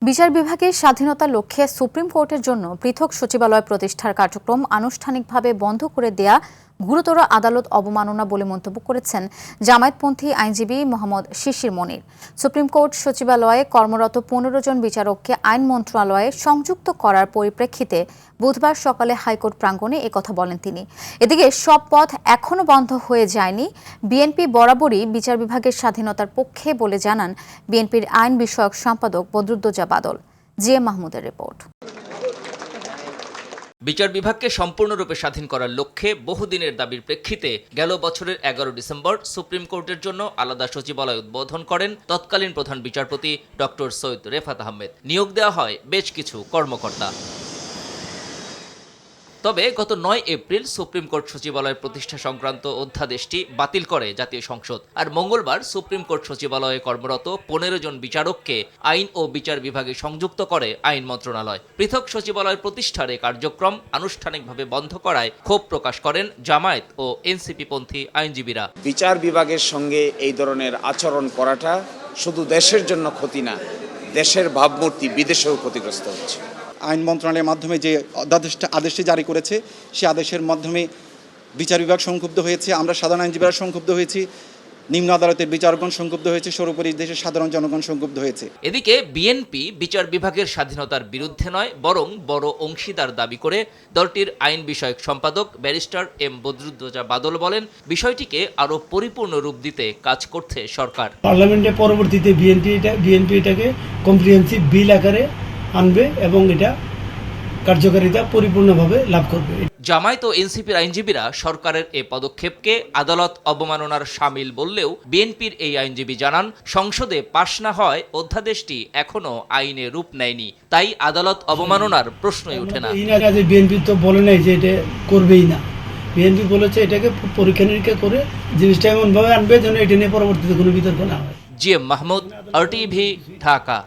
বিচার বিভাগের স্বাধীনতার লক্ষ্যে সুপ্রিম কোর্টের জন্য পৃথক সচিবালয় প্রতিষ্ঠার কার্যক্রম আনুষ্ঠানিকভাবে বন্ধ করে দেয়া গুরুতর আদালত অবমাননা বলে মন্তব্য করেছেন জামায়াতপন্থী আইনজীবী মোহাম্মদ শিশির মনির। সুপ্রিম কোর্ট সচিবালয়ে কর্মরত 15 জন বিচারককে আইন মন্ত্রণালয়ে সংযুক্ত করার পরিপ্রেক্ষিতে বুধবার সকালে হাইকোর্ট প্রাঙ্গণে একথা বলেন তিনি। এদিকে সব পথ এখনো বন্ধ হয়ে যায়নি। বিএনপি বরাবরই বিচার বিভাগের স্বাধীনতার পক্ষে বলে জানান বিএনপির আইন বিষয়ক সম্পাদক বদরুদ্দোজা বাদল। জিএম মাহমুদের রিপোর্ট। বিচার বিভাগকে সম্পূর্ণরূপে স্বাধীন করার লক্ষ্যে বহুদিনের দাবির প্রেক্ষিতে গেল বছরের 11 ডিসেম্বর সুপ্রিম কোর্টের জন্য আলাদা সচিবালয় উদ্বোধন করেন তৎকালীন প্রধান বিচারপতি ডক্টর সৈয়দ রেফাত আহমেদ। নিয়োগ দেওয়া হয় বেশ কিছু কর্মকর্তা। তবে গত 9 এপ্রিল সুপ্রিম কোর্ট সচিবালয় প্রতিষ্ঠা সংক্রান্ত অধ্যাদেশটি বাতিল করে জাতীয় সংসদ। আর মঙ্গলবার সুপ্রিম কোর্ট সচিবালয়ে কর্মরত 15 জন বিচারককে আইন ও বিচার বিভাগে সংযুক্ত করে আইন মন্ত্রণালয়। পৃথক সচিবালয় প্রতিষ্ঠার এই কার্যক্রম আনুষ্ঠানিকভাবে বন্ধ করায় ক্ষোভ প্রকাশ করেন জামায়াত ও এনসিপি পন্থী আইনজীবীরা। বিচার বিভাগের সঙ্গে এই ধরনের আচরণ করাটা শুধু দেশের জন্য ক্ষতি না, দেশের ভাবমূর্তি বিদেশেও ক্ষতিগ্রস্ত হচ্ছে। আইন মন্ত্রণালয়ের মাধ্যমে যে আদেশটি জারি করেছে সে আদেশের মাধ্যমে বিচার বিভাগ সংক্ষুব্ধ হয়েছে, আমরা সাধারণ আইনজীবীরা সংক্ষুব্ধ হয়েছি, নিম্ন আদালতের বিচারকগণ সংক্ষুব্ধ হয়েছে, সর্বোপরি দেশের সাধারণ জনগণ সংক্ষুব্ধ হয়েছে। এদিকে বিএনপি বিচার বিভাগের স্বাধীনতার বিরুদ্ধে নয় বরং বড় অংশীদার দাবি করে দলটির আইন বিষয়ক সম্পাদক ব্যারিস্টার এম বদরুদ্দোজা বাদল বলেন, বিষয়টিকে আরো পরিপূর্ণ রূপ দিতে কাজ করছে সরকার। পার্লামেন্টে পরবর্তীতে বিএনপি এটাকে কম্প্রিহেন্সিভ বিল আকারে আনবে এবং এটা কার্যকারিতা পরিপূর্ণভাবে লাভ করবে। জামায়াত ও এনসিপির আইনজীবীরা সরকারের এই পদক্ষেপকে আদালত অবমাননার শামিল বললেও বিএনপির এই আইনজীবী জানান, সংসদে পাশ না হয় অধ্যাদেশটি এখনো আইনে রূপ নেয়নি, তাই আদালত অবমাননার প্রশ্নই ওঠে না। বিএনপি তো বলে নাই যে এটা করবেই না, বিএনপি বলেছে এটাকে পরীক্ষা নিরীক্ষা করে জিনিসটা এমনভাবে আনবে যেন এটা নিয়ে পরবর্তীতে কোনো বিতর্ক না হয়। GM Mahmud, RTV, Dhaka.